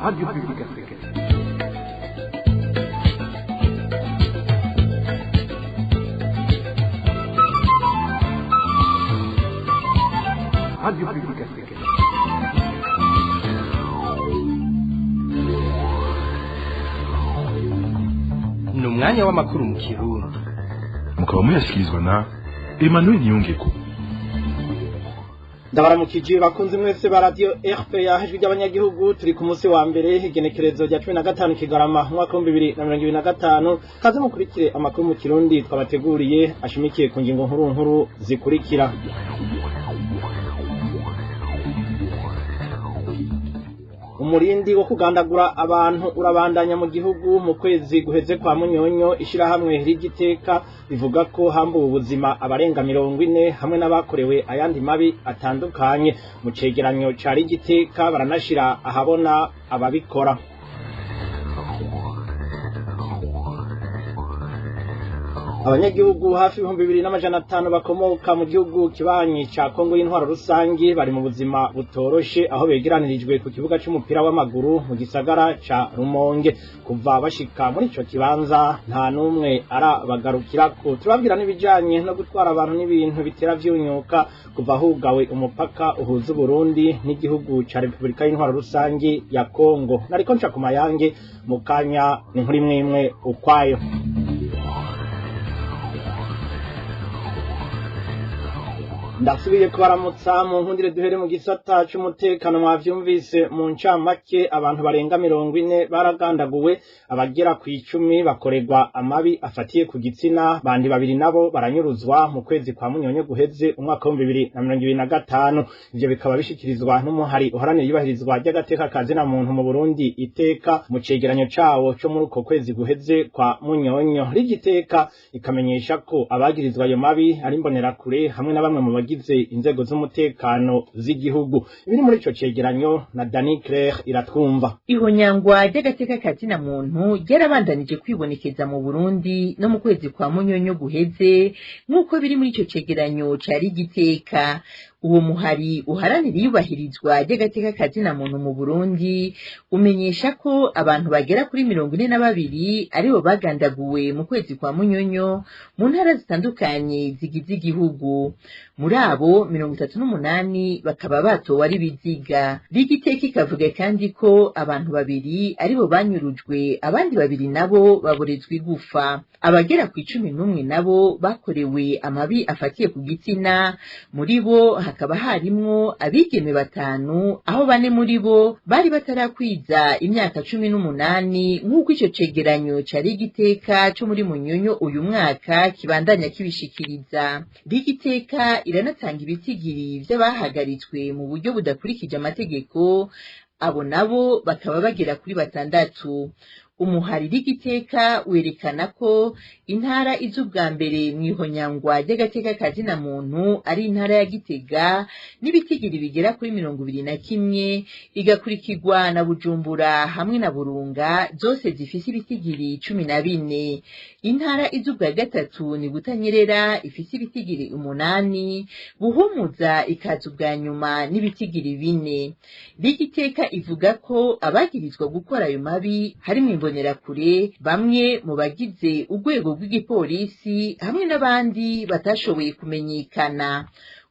Radio Publique Africaine. Radio Publique Africaine. Ni umwanya w'amakuru mu Kirundi. Mukaba muyashyikirizwa na Emmanuel Nyongeko. Ndabaramukije bakunze mwese ba radio RPA hejuru y'abanyagihugu turi ku munsi wa mbere igenekerezo rya 15 Kigarama mwaka 2025 kaze mukurikire amakuru mu Kirundi twabateguriye ashimikiye ku ngingo nkuru zikurikira. Umurindi wo kugandagura abantu urabandanya mu gihugu mu kwezi guheze kwa Munyonyo ishirahamwe rigiteka bivuga ko hambuwe ubuzima abarenga 40 hamwe n'abakorewe ayandi mabi atandukanye mu cegeranyo ca rigiteka baranashira ahabona ababikora. Abanyagihugu hafi 2500 bakomoka mu gihugu kibanyi ca Kongo y'intwaro rusangi bari mu buzima butoroshe aho begeranirijwe ku kibuga c'umupira w'amaguru mu gisagara ca Rumonge kuva bashika muri ico kibanza nta numwe arabagarukirako. Turababwira n'ibijanye no gutwara abantu n'ibintu bitera vyunyuka kuva hugawe umupaka uhuza Burundi n'igihugu ca Republika y'intwaro rusangi ya Kongo. Nariko nca ku mayange mu kanya ni nkuri mwimwe ukwayo. Ndasubiye kubaramutsa mu nkundire duhere mu gisata c'umutekano mwavyumvise mu ncamake abantu barenga 40 baragandaguwe abagera ku 10 bakorerwa amabi afatiye ku gitsina bandi babiri nabo baranyuruzwa mu kwezi kwa Munyonyo guheze umwaka wa 2025 ivyo bikaba bishikirizwa n'umuhari uharanira ibahirizwa ry'agateka kazina muntu mu Burundi iteka mu cegeranyo cawo cyo muri uko kwezi guheze kwa Munyonyo rigiteka ikamenyesha ko abagirizwa ayo mabi ari mbonera kure hamwe na bamwe mu bagize inzego z'umutekano z'igihugu. Ibiri muri ico cegeranyo na Dani Claire iratwumva. Ihonyangwa ry'agateka kazina muntu ryarabandanije kwibonekeza mu Burundi no mu kwezi kwa Munyonyo guheze nk'uko biri muri ico cegeranyo cari giteka. Uwo muhari uharanira iyubahirizwa ry'agateka kazina muntu mu Burundi umenyesha ko abantu bagera kuri 42 aribo bagandaguwe mu kwezi kwa Munyonyo mu ntara zitandukanye zigize igihugu. Muri abo 38 bakaba batowe ari biziga. Rigiteka ikavuga kandi ko abantu babiri aribo banyurujwe abandi babiri nabo baborezwe igufa. Abagera ku 11 nabo bakorewe amabi afatiye ku gitsina, muri bo hakaba harimwo abigeme 5 aho 4 muri bo bari batarakwiza imyaka 18 nk'uko ico cegeranyo cari igiteka cyo muri Munyonyo uyu mwaka kibandanya kibishikiriza. Rigiteka iranatanga ibitigiri vy'abahagaritswe mu buryo budakurikije amategeko, abo nabo bakaba bagera kuri 6. Umuhari rigiteka werekana ko intara izubwa mbere mwihonyangwa ry'agateka kazina muntu ari intara ya Gitega n'ibitigiri bigera kuri 21 igakurikirwa na Bujumbura hamwe na Burunga zose zifise ibitigiri 14. Intara izubwa gatatu ni Butanyerera ifise ibitigiri 8, Buhumuza ikazubwa nyuma n'ibitigiri 4. Rigiteka ivuga ko abagirizwa gukora ayo mabi harimo imbonera kure bamwe mu bagize urwego rw'igipolisi hamwe n'abandi batashoboye kumenyekana.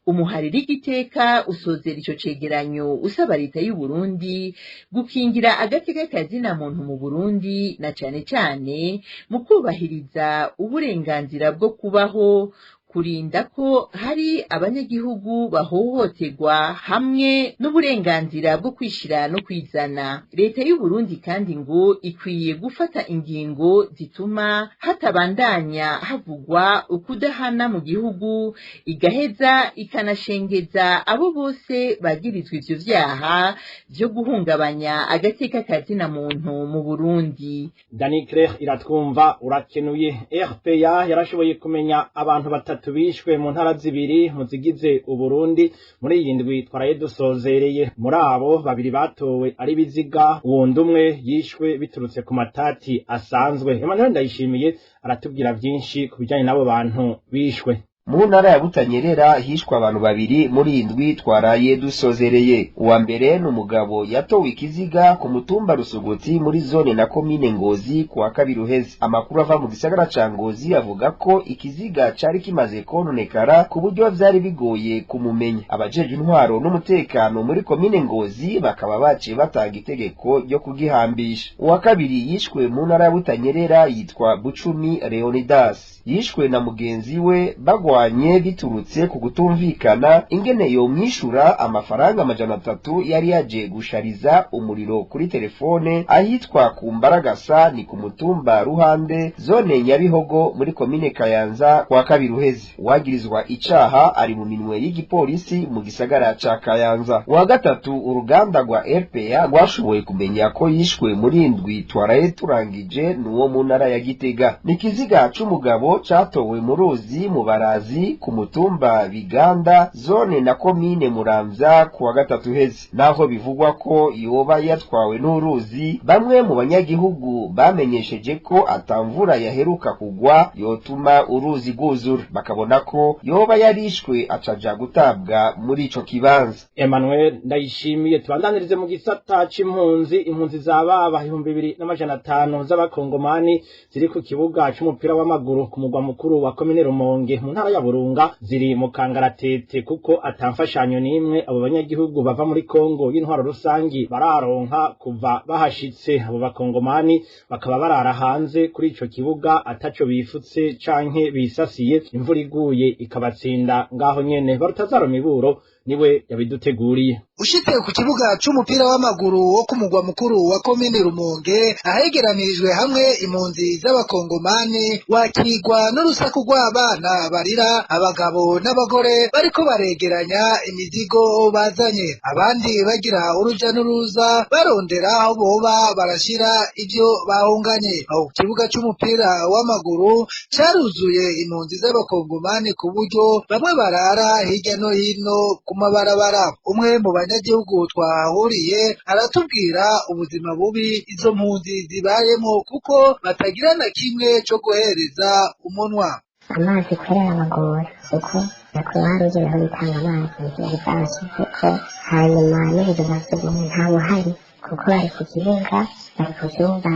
Umuhari rigiteka usozera ico cegeranyo usaba leta y'u Burundi gukingira agateka kazina muntu mu Burundi na cane mu kubahiriza uburenganzira bwo kubaho, kurinda ko hari abanyagihugu bahohoterwa hamwe n'uburenganzira bwo kwishira no kwizana. Leta y'u Burundi kandi ngo ikwiye gufata ingingo zituma hatabandanya havugwa ukudahana mu gihugu, igaheza ikanashengeza abo bose bagirizwa ivyo vyaha vyo guhungabanya agateka kazina muntu mu Burundi. Dani Claire iratwumva urakenuye. RPA yarashoboye kumenya abantu batatu bishwe mu ntara zibiri mu zigize Uburundi muri iyi ndwi twaraye dusozereye. Muri abo babiri batowe ari biziga, uwundi umwe yishwe biturutse ku matati asanzwe. Emmanuel Ndayishimiye aratubwira byinshi ku bijanye n'abo bantu bishwe. mu ntara ya Butanyerera hishwe abantu babiri muri indwi twaraye dusozereye. Uwa mbere n'umugabo yatowe ikiziga ku mutumba Rusogoti muri zone na komine Ngozi kuwa kabiri uheze. Amakuru ava mu gisagara ca Ngozi avuga ko ikiziga cari kimaze kononekara ku buryo vyari bigoye kumumenya. Abajeje intwaro n'umutekano muri komine Ngozi bakaba baciye batanga itegeko ryo kugihambisha. Uwa kabiri yishwe mu ntara ya Butanyerera yitwa Bucumi Leonidas, yishwe na mugenzi we bagwanye biturutse ku gutumvikana ingene yo mwishura amafaranga 300 yari yaje gushariza umuriro kuri telefone ahitwa ku Mbaragasa ni ku mutumba Ruhande zone Nyabihogo muri komine Kayanza kwa kabiri uheze. Wagirizwa icaha ari mu minwe y'igipolisi mu gisagara ca Kayanza. Wa gatatu uruganda rwa RPA rwashoboye kumenya ko yishwe muri indwi twaraye turangije nuwo mu ntara ya Gitega. Nikiziga c'umugabo catowe mu ruzi mu Barazi ku mutumba Biganda zone na komine Muramvya kuwa gatatu uheze. Naho bivugwa ko yoba yatwawe n'uruzi, bamwe mu banyagihugu bamenyesheje ko atamvura yaheruka kugwa yotuma uruzi rwuzura, bakabona ko yoba yarishwe acaja gutabwa muri ico kibanza. Emmanuel Ndayishimiye. Tubandanirize mu gisata c'impunzi. Impunzi zababa 2500 z'abakongomani ziri ku kibuga c'umupira w'amaguru ku mugwa mukuru wa komine Rumonge mu ntara ya Burunga ziri mu kangaratete kuko atamfashanyo nimwe abo banyagihugu bava muri Kongo y'intwaro rusangi bararonka kuva bahashitse. Abo bakongomani bakaba barara hanze kuri ico kibuga ataco bifutse canke bisasiye, imvura iguye ikabatsinda ngaho nyene. Barutazaro Miburo niwe yabiduteguriye. Ushitse ku kibuga c'umupira w'amaguru wo ku mugwa mukuru wa komine Rumonge ahegeranirijwe hamwe impunzi z'abakongomani, wakigwa n'urusaku rw'abana barira, abagabo n'abagore bariko baregeranya imizigo bazanye, abandi bagira uruja n'uruza barondera aho boba barashira ivyo bahunganye. Aho ku kibuga c'umupira w'amaguru caruzuye impunzi z'abakongomani ku buryo bamwe barara hirya no hino ku mabarabara. Umwe mu banyagihugu twahuriye aratubwira ubuzima bubi izo mpunzi zibayemo kuko batagira na kimwe co guhereza umunwa. Amazi kurera amagora kuko nakubarujeho bitanga amazi ntibisanzwe ko hanyuma n'ubuzu bwa sugumwe nta buhari kuko bari ku kibuga bari ku cyumba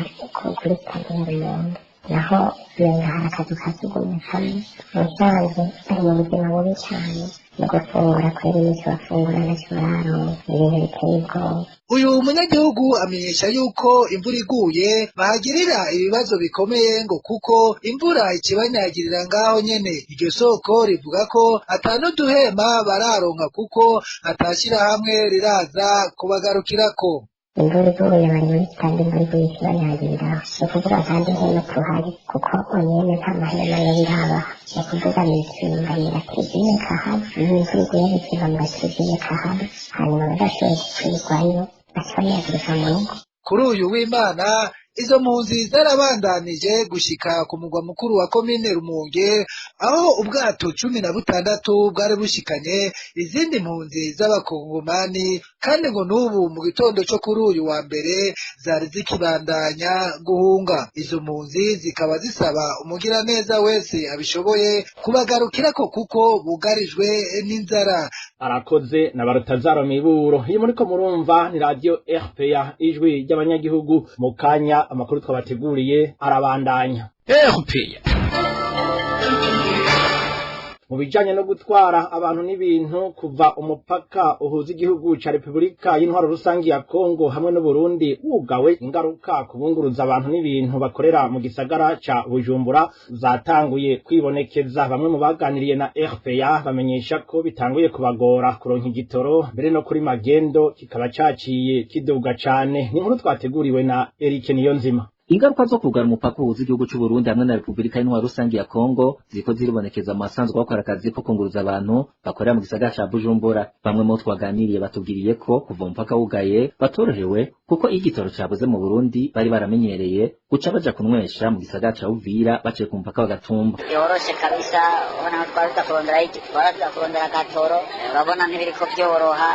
kuri stade Rumonge, naho yenga hari akazu ka sugumwe kamwe. Musanze bari mu buzima bubi cyane no gufungura kwera imisi bafungura ntacyo bararonka, ibintu biteye ubwoba. Uyu munyagihugu amenyesha yuko imvura iguye bahagirira ibibazo bikomeye ngo kuko imvura ikibanyagirira ngaho nyene. Iryo soko rivuga ko atanuduhema bararonka kuko atashira hamwe riraza kubagarukirako. Imvura iguye bari muri stade imvura iguye ikibanyagirira, ni ukuvuga kandi hema tuhari kuko onyene nta mahema yo biraba, ni ukuvuga mitsinga miratizine kahari, imvura iguye bikiva mu gatizine kahari, hanyuma bagashoboye gukwirwayo bakibanyagirika mu rugo. Kuri uyu w'Imana izo mpunzi zarabandanije gushika ku mugwa mukuru wa komine Rumonge, aho ubwato 16 bwari bushikanye izindi mpunzi z'abakongomani, kandi ngo n'ubu mu gitondo cyo kuri uyu wa mbere zari zikibandanya guhunga. Izo mpunzi zikaba zisaba umugira neza wese abishoboye kubagarukirako kuko bugarijwe n'inzara. Arakoze na Barutazaro Miburo. Iyi muriko murumva ni radio RPA ijwi ry'abanyagihugu. Mu kanya amakuru twabateguriye arabandanya. RPA mu bijanye no gutwara abantu n'ibintu kuva umupaka uhuza igihugu ca Republika y'Intwaro Rusangi ya Kongo hamwe no Burundi wugawe, ingaruka kubunguruza abantu n'ibintu bakorera mu gisagara ca Bujumbura zatanguye kwibonekeza. Bamwe mu baganiriye na RPA bamenyesha ko bitanguye kubagora kuronka igitoro, mbere no kuri magendo kikaba caciye kiduga cane. Ni inkuru twateguriwe na Eric Niyonzima. Ingaruka zo kugara umupaka uhuza igihugu c'u Burundi hamwe na Republika y'Intwaro Rusangi ya Kongo ziko ziribonekeza mu basanzwe bakora akazi ko kunguruza abantu bakorera mu gisagara ca Bujumbura. Bamwe mu twaganiriye batubwiriye ko kuva umupaka wugaye batorohewe kuko igitoro cabuze mu Burundi bari baramenyereye guca baja kunywesha mu gisagara ca Uvira baciye ku mupaka wa Gatumba. Yoroshe kabisa, ubona twaza kurondera kurondera gatoro, urabona ntibiriko byoroha,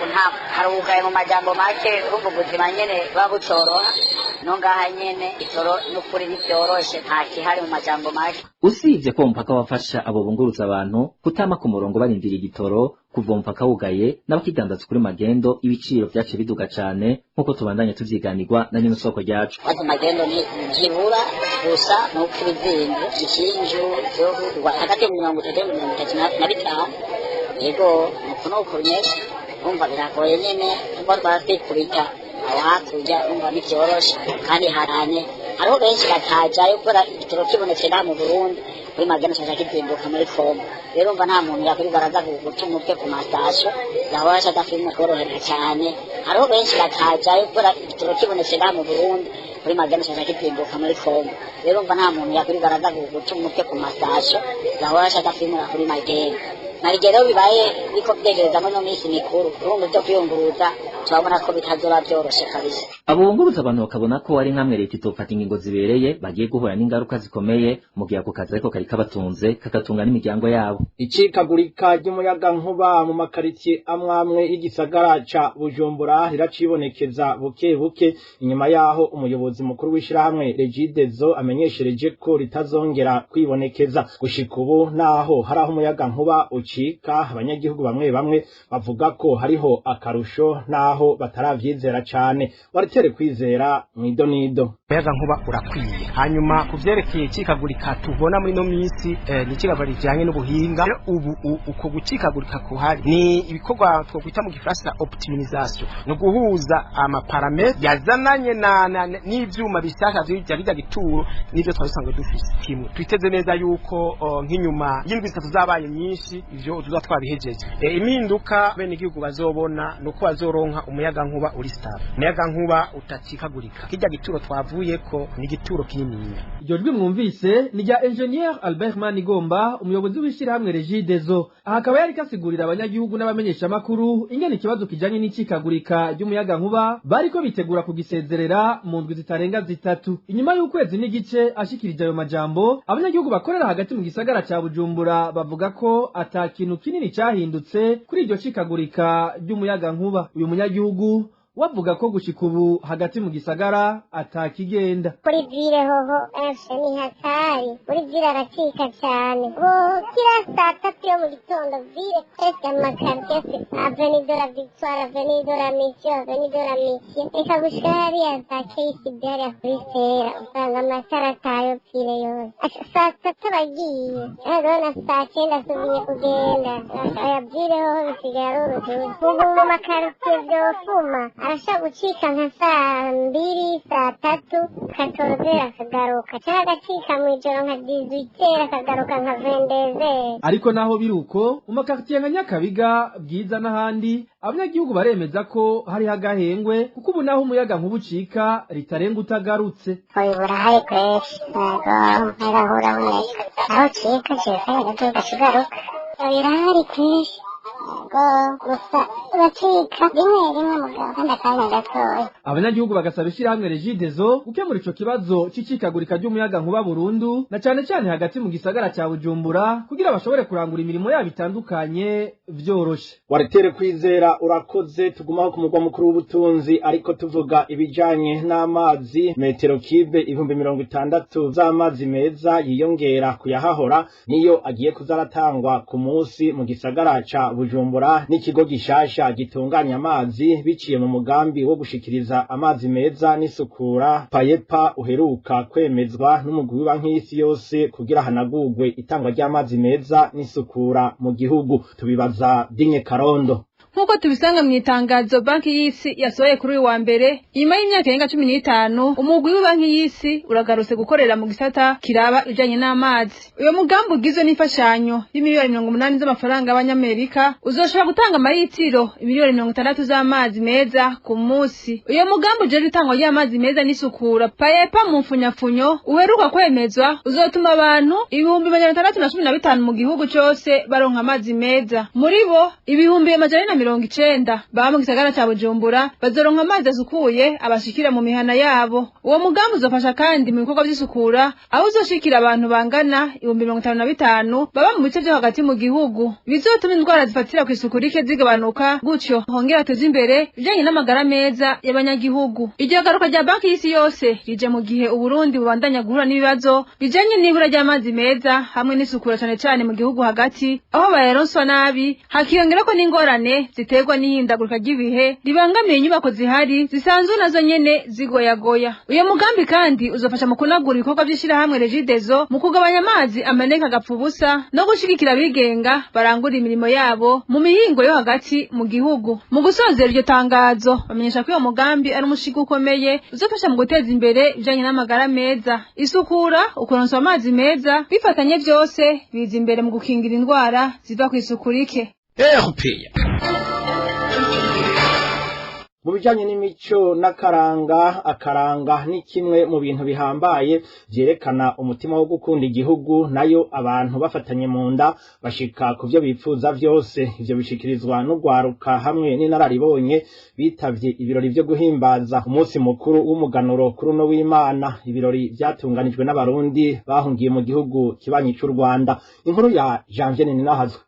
nta harugaye mu majambo make, ubwo buzima nyene babucoroha no ngaha nyene itoro n'ukuri ntivyoroshe nta kihari mu majambo make. Usibye ko umupaka wafasha abo bunguruza abantu kutama ku murongo barindira igitoro kuva umupaka wugaye n'abakidandaza kuri magendo ibiciro vyace biduga cane nkuko tubandanye tuvyiganirwa na nyine soko ryacu. Ati magendo ni jibura gusa nuko ibizinze ikinju cyo hagati ya 30-35 yego nuko nyene umva biragoye nyene umva twasikurika aho hakurya umva nivyoroshe kandi haranye hariho benshi batajayo gukora igitoro kibonetse mu Burundi kuri magendo cyangwa kizimbuka muri Kongo. Rero umva nta muntu yakuri baraza guca umutwe ku mastasyo yahora adafite korohera cyane. Hariho benshi batajayo gukora igitoro kibonetse mu Burundi kuri magendo cyangwa kizimbuka muri Kongo. Rero umva nta muntu yakuri baraza guca umutwe ku mastasyo yahora adafite kuri magendo. Narigero bibaye biko byegereza no misi mikuru urumva byo kwiyunguruza turabona ko bitazora byoroshe kabisa. Abo bunguruza abantu bakabona ko ari nkamwe leta itofata ingingo zibereye bagiye guhura n'ingaruka zikomeye mu gihe ako kazi ariko kari kabatunze kakatunga n'imiryango yabo. Icikagurika ry'umuyaga nkuba mu makaritie amwamwe y'igisagara ca Bujumbura riracibonekeza buke buke. Inyuma yaho umuyobozi mukuru w'ishirahamwe Regideso amenyeshereje ko ritazongera kwibonekeza gushika ubu naho haraho umuyaga nkuba ucika. Abanyagihugu bamwe bamwe bavuga ko hariho akarusho naho bataravyizera cane. Waritere kwizera mwidonido. Umuyaga nkuba urakwiye. Hanyuma kuvyerekeye icikagurika tubona muri no misi ni ikigabari kijanye n'ubuhinga. Ubu uko gucikagurika kuhari ni ibikorwa twokwita mu gifaransa optimisation, no guhuza amaparametre yazananye n'ivyuma bishaka bijya gituro n'ivyo twabisanzwe dufise kimwe. Twiteze neza yuko nk'inyuma y'indwi 3 zabaye nyinshi ivyo tuza twabihejeje. Iminduka bene igihugu bazobona nuko bazoronka umuyaga nkuba uri stable, umuyaga nkuba utacikagurika. Kijya gituro twavuye ko ni gituro kinini. Iryo jwi mwumvise ni rya Engineer Albert Manigomba, umuyobozi w'ishirahamwe Regideso. Aha akaba yari kasigurira abanyagihugu n'abamenyesha makuru ingene ikibazo kijanye n'icikagurika ry'umuyaga nkuba bariko bitegura kugisezerera mu ndwi zitarenga 3. Inyuma y'ukwezi n'igice ashikirije ayo majambo, abanyagihugu bakorera hagati mu gisagara ca Bujumbura bavuga ko ata kintu kinini cyahindutse kuri iryo cikagurika ry'umuyaga nkuba. Uyu munyagihugu wavuga ko gushika ubu hagati mu gisagara atakigenda. Kuri vile hoho ni hatari, kuri vile aracika cyane. Bo kila saa 3 yo mu gitondo vile kwese amakartier Avenue de la Victoire, Avenue de la Mission, Avenue de la Mission. Eka gushari atake isidari ya kurisera usanga amatara tayo vile yose. Saa 3 bagiye arona saa 9 subiye kugenda. Aya vile hoho bisigara urujuju. Ubu mu makartier vyofuma arasha gucika nka saa 2 saa 3 14 akagaruka cyangwa agacika mu ijoro nka 18 akagaruka nka 22. Ariko naho biruko mu makartier nka Nyakabiga, Bwiza n'ahandi abanyagihugu baremeza ko hari hagahengwe kuko ubu naho umuyaga nkubucika ritarenga utagarutse. Oyibura hari kweshi agahura uneka aho cika cyose gasigaruka oyirahari kweshi gusa bacika rimwe mugabo kandi akanya gatoya. Abanyagihugu bagasaba ishirahamwe Regideso gukemura ico kibazo c'icikagurika ry'umuyaga nkuba burundu na cane cane hagati mu gisagara ca Bujumbura kugira bashobore kurangura imirimo yabo itandukanye vyoroshe. Waritere kwizera urakoze. Tugumaho ku mugwa mukuru w'ubutunzi ariko tuvuga ibijanye n'amazi. Metero kibe 60 z'amazi meza yiyongera kuyahahora niyo agiye kuzaratangwa ku munsi mu gisagara ca Bujumbura n'ikigo gishasha gitunganya amazi biciye mu mugambi wo gushikiriza amazi meza n'isukura payepa uheruka kwemezwa n'umugwi w'Banki y'Isi yose kugira hanagurwe itangwa ry'amazi meza n'isukura mu gihugu. Tubibaza Dinye Karondo. Nkuko tubisanga mu itangazo Banki y'Isi yasohoye kuri uyu wa mbere, nyuma y'imyaka irenga 15 umugwi w'Banki y'Isi uragarutse gukorera mu gisata kiraba ijanye n'amazi. Uyo mugambi ugizwe n'imfashanyo y'imiliyoni 80 z'amafaranga y'Abanyamerika uzoshobora gutanga amaritiro imiliyoni 60 z'amazi meza ku munsi. Uyo mugambi uje ritangwa ry'amazi meza n'isukura payepa mu mfunyafunyo uheruka kwemezwa uzotuma abantu 1615 mu gihugu cyose baronka amazi meza. Muri bo 1700 90 baba mu gisagara ca Bujumbura bazoronka amazi asukuye abashikira mu mihana yabo. Uwo mugambi uzofasha kandi mu bikorwa by'isukura aho uzoshikira abantu bangana 55 baba mu bice byo hagati mu gihugu, bizotuma indwara zifatira ku isuku rike zigabanuka, gutyo hongera tuzi imbere bijanye n'amagara meza y'abanyagihugu. Iryo garuka rya banki y'isi yose rije mu gihe Uburundi bubandanya guhura n'ibibazo bijanye n'ibura ry'amazi meza hamwe n'isukura cyane cyane mu gihugu hagati, aho bayaronswa nabi, hakiyongera ko n'ingorane ziterwa n'ihindagurika ry'ibihe ribangamiye inyubako zihari zisanzwe nazo nyene zigoyagoya. Uyo mugambi kandi uzofasha mu kunagura ibikorwa by'ishirahamwe Regideso mu kugabanya amazi ameneka agapfa ubusa no gushigikira abigenga barangura imirimo yabo mu mihingo yo hagati mu gihugu. Mu gusozera iryo tangazo bamenyesha ko uyo mugambi ari umushiga ukomeye uzofasha mu guteza imbere ibijanye n'amagara meza, isukura, ukuronswa amazi meza, bifatanye byose biza imbere mu gukingira indwara ziva ku isuku rike. Mu bijanye n'imico n'akaranga, akaranga ni kimwe mu bintu bihambaye vyerekana umutima wo gukunda igihugu, nayo abantu bafatanye mu nda bashika ku vyo bipfuza vyose. Ivyo bishikirizwa n'ugwaruka hamwe n'inararibonye bitavye ibirori vyo guhimbaza umunsi mukuru w'umuganuro kuri uno w'Imana. Ibirori vyatunganijwe n'abarundi bahungiye mu gihugu kibanyi c'u Rwanda. Inkuru ya Janvier Ninahazwe.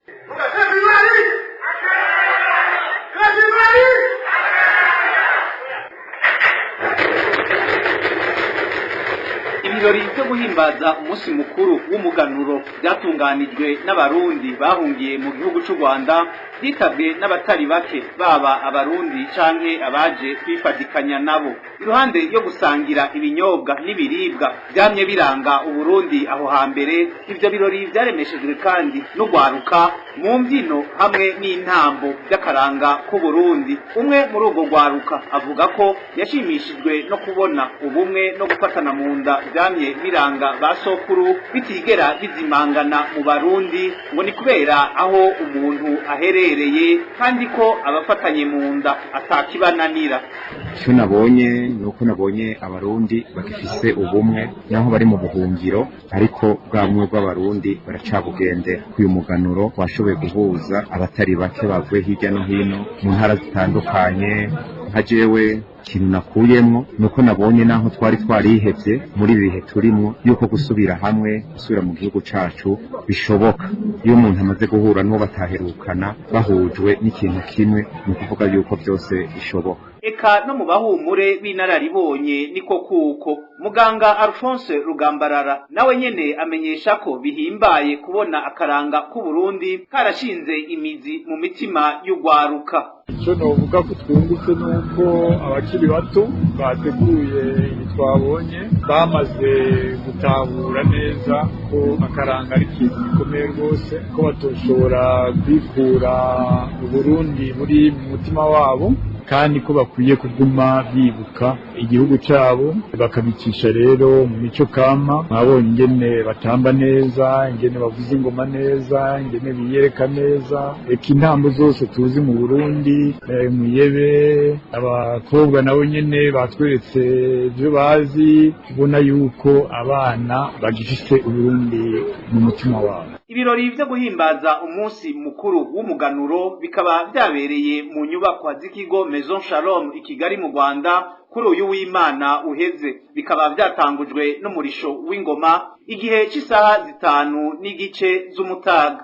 Ibirori byo guhimbaza umunsi mukuru w'umuganuro byatunganijwe n'abarundi bahungiye mu gihugu cy'u Rwanda, bitabwe n'abatari bake baba abarundi canke abaje kwifadikanya nabo. Iruhande yo gusangira ibinyobwa n'ibiribwa byamye biranga Uburundi aho hambere, ivyo birori vyaremeshejwe kandi n'ugwaruka mu mbyino hamwe n'intambo by'akaranga k'Uburundi. Umwe muri ubwo gwaruka avuga ko yashimishijwe no kubona ubumwe no gufatana mu nda byamye biranga basokuru bitigera bizimangana mu Barundi, ngo ni kubera aho umuntu aherereye kandi ko abafatanye mu nda atakibananira. Icyo nabonye nuko nabonye abarundi bagifise ubumwe naho bari mu buhungiro, ariko bwa bumwe bw'abarundi baracabugende. Uyu muganuro washoboye guhuza abatari bake bavuye hirya no hino mu ntara zitandukanye. Nka jewe ikintu nakuyemwo nuko nabonye naho twari twarihevye muri ibihe turimwo yuko gusubira hamwe, gusubira mu gihugu cacu bishoboka iyo umuntu amaze guhura n'uwo bataherukana bahujwe n'ikintu kimwe, ni ukuvuga yuko byose bishoboka. Eka no mu bahumure b'inararibonye niko kuko. Muganga Alphonse Rugambarara nawe nyene amenyesha ko bihimbaye kubona akaranga k'Uburundi karashinze imizi mu mitima y'ugwaruka. Icyo novuga ko twungutse nuko abakiri bato bateguye twabonye bamaze gutahura neza ko akaranga ari ikintu gikomeye rwose, ko batoshobora kwikura Uburundi muri mu mutima wabo, kandi ko bakwiye kuguma bibuka igihugu cyabo bakabicisha rero mu mico kama. Mwabonye ingene batamba neza, ingene bavuza ingoma neza, ingene biyereka neza, eka intambo zose tuzi mu Burundi, muyebe abakobwa nabo nyene batweretse ibyo bazi, ubona yuko abana bagifise Uburundi mu mutima wabo. Ibirori byo guhimbaza umunsi mukuru w'umuganuro bikaba byabereye mu nyubako z'ikigo Maison Shalom i Kigali mu Rwanda kuri uyu w'Imana uheze. Bikaba byatangujwe n'umurisho w'ingoma igihe cy'isaha 5:30 z'umutaga.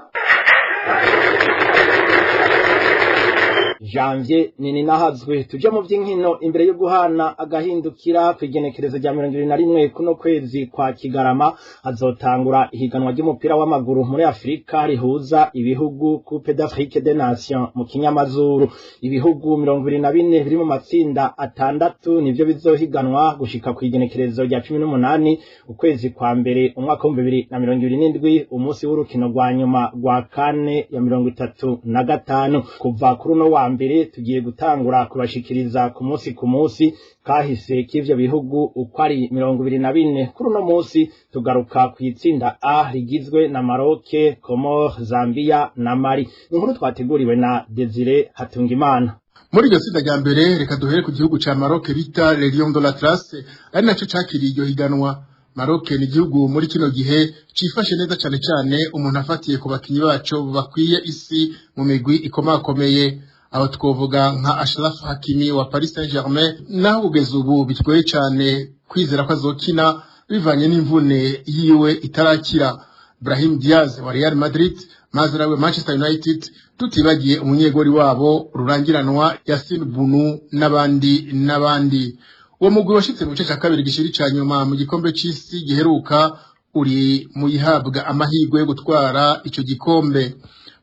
Janvier Ninahazwe. Tuje mu by'inkino imbere yo guhana agahindukira kwigenekerezo rya 21 kuno kwezi kwa Kigarama hazotangura ihiganwa ry'umupira w'amaguru muri Afrika rihuza ibihugu Coupe d'Afrique des Nations mu kinyamazuru. Ibihugu 24 biri mu matsinda 6 nivyo bizohiganwa gushika kwigenekerezo rya 18 ukwezi kwa mbere umwaka wa 2027, umunsi w'urukino rwa nyuma rwa kane ya 35. Kuva kuri no wa mbere tugiye gutangura kubashikiriza ku munsi kahise k'ivyo bihugu uko ari 24. Kuri uno munsi tugaruka ku itsinda A rigizwe na Maroc, Comores, Zambia na Mali. Inkuru twateguriwe na Desire Hatungimana. Muri iryo tsinda rya mbere reka duhere ku gihugu ca Maroc bita Les Lions de l'Atlas, ari naco cakiriye iryo higanwa. Maroc ni igihugu muri kino gihe cifashe neza cyane umuntu afatiye ku bakinyi bacu bakwiye isi mu migwi ikomakomeye. aho twovuga nka Ashraf Hakimi wa Paris Saint-Germain naho kugeza ubu bitgoye cyane kwizera ko azokina bivanye n'imvune yiwe itarakira. Brahim Diaz wa Real Madrid, Mazraoui wa Manchester United, tutibagiye umunyegori wabo rurangiranwa Yassine Bounou n'abandi. Uwo mugwi washitse mu gice cya kabiri gishiri ca nyuma mu gikombe c'isi giheruka uri mu yihabwa amahirwe yo gutwara ico gikombe.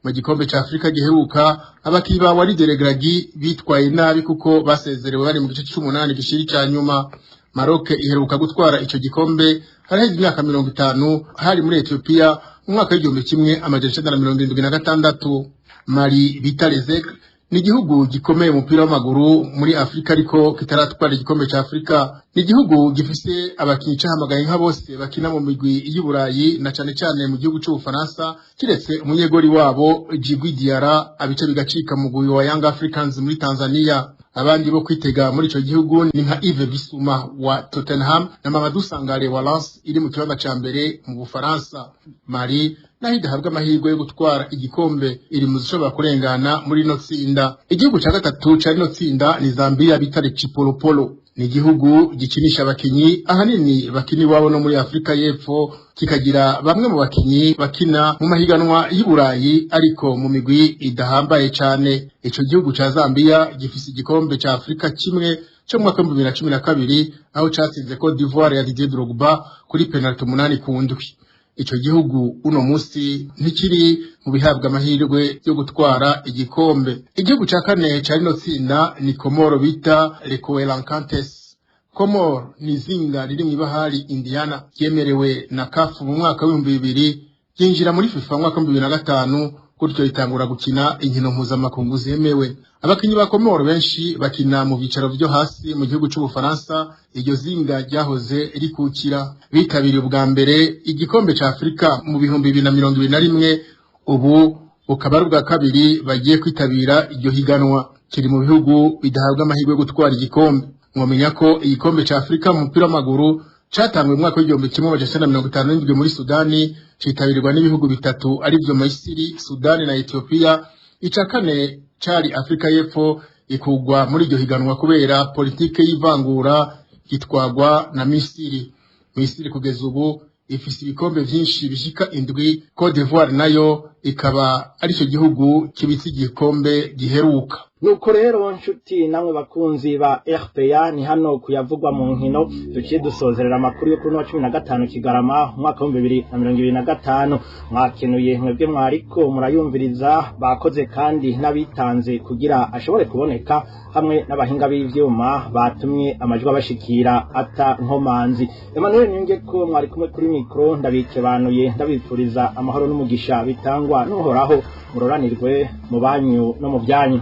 Mu gikombe ca Afrika giheruka abakinyi ba Walid Regragui bitwaye nabi kuko basezerewe bari mu gice c'8 gishiri ca nyuma. Maroc iheruka gutwara ico gikombe haraheze imyaka 50 hari muri Ethiopia mu mwaka w'1976. Mali Vitalezek ni igihugu gikomeye umupira w'amaguru muri Afrika ariko kitaratwara igikombe ca Afrika. Ni igihugu gifise abakinyi cahamagaye nka bose bakina mu migwi y'Iburayi na cane cane mu gihugu c'Ubufaransa, kiretse umunyegori wabo Djigui Diarra abice bigacika mu mugwi wa Young Africans muri Tanzania. Abandi bo kwitega muri ico gihugu ni nka Yves Bissouma wa Tottenham na Mamadou Sangare wa Lens iri mu kibanza ca mbere mu Bufaransa. Mali naho idahabwa amahirwe yo gutwara igikombe iri mu zishobora kurengana muri no tsinda. Igihugu ca gatatu ca rino tsinda ni Zambia bitare Chipolopolo. Ni igihugu gikinisha abakinyi ahanini bakini wabo no muri Afrika y'Epfo, kikagira bamwe mu bakinyi bakina mu mahiganwa y'Iburayi ariko mu migwi idahambaye cane. Ico gihugu ca Zambia gifise igikombe ca Afrika kimwe cyo mu mwaka 2012 aho catsinze Cote d'Ivoire ya Didier Drogba kuri penalty 8-7. Ico gihugu uno musi ntikiri mu bihabwa amahirwe yo gutwara igikombe. Igihugu ca kane ca rino tsinda ni Komoro bita Les Coelancantes. Komoro ni zinga riri mw'ibahari Indiana ryemerewe na CAF mu mwaka w'2000, yinjira muri FIFA mu mwaka 2005, gutyo ritangura gukina inkino mpuzamakungu zemewe. Abakinyi ba Komoro benshi bakina mu bicaro vyo hasi mu gihugu c'Ubufaransa. Iryo zinga ryahoze rikukira. Bitabiriye ubwa mbere igikombe ca Afrika mu 2021, ubu ukaba ari ubwa kabiri bagiye kwitabira iryo higanwa. Kiri mu bihugu bidahabwa amahirwe yo gutwara igikombe. Mwamenya ko igikombe ca Afrika mu mupira w'amaguru catangwe mu mwaka w'1957 muri Sudani, citabirwa n'ibihugu bitatu ari byo Misiri, Sudani na Ethiopia. Ica kane cari Afrika y'Epfo ikugwa muri iryo higanwa kubera politike y'ivangura gitwagwa na Misiri. Misiri kugeza ubu ifise ibikombe vyinshi bishika 7. Cote d'Ivoire nayo ikaba ari cyo gihugu kibitse igikombe giheruka. Nuko rero nshuti namwe bakunzi ba RPA ni hano kuyavugwa mu nkino duciye dusozerera amakuru yo kuri 15 Kigarama umwaka wa 2025. Mwakenuye mwebwe mwariko murayumviriza, bakoze kandi nabitanze kugira ashobore kuboneka hamwe n'abahinga b'ivyuma batumye amajwi abashikira ata nkomanzi. Emmanuel Nyunge ko mwari kumwe kuri mikro, ndabikebanuye ndabipfuriza amahoro n'umugisha bitangwa n'uhoraho, muroranirwe mu banyu no mu byanyu.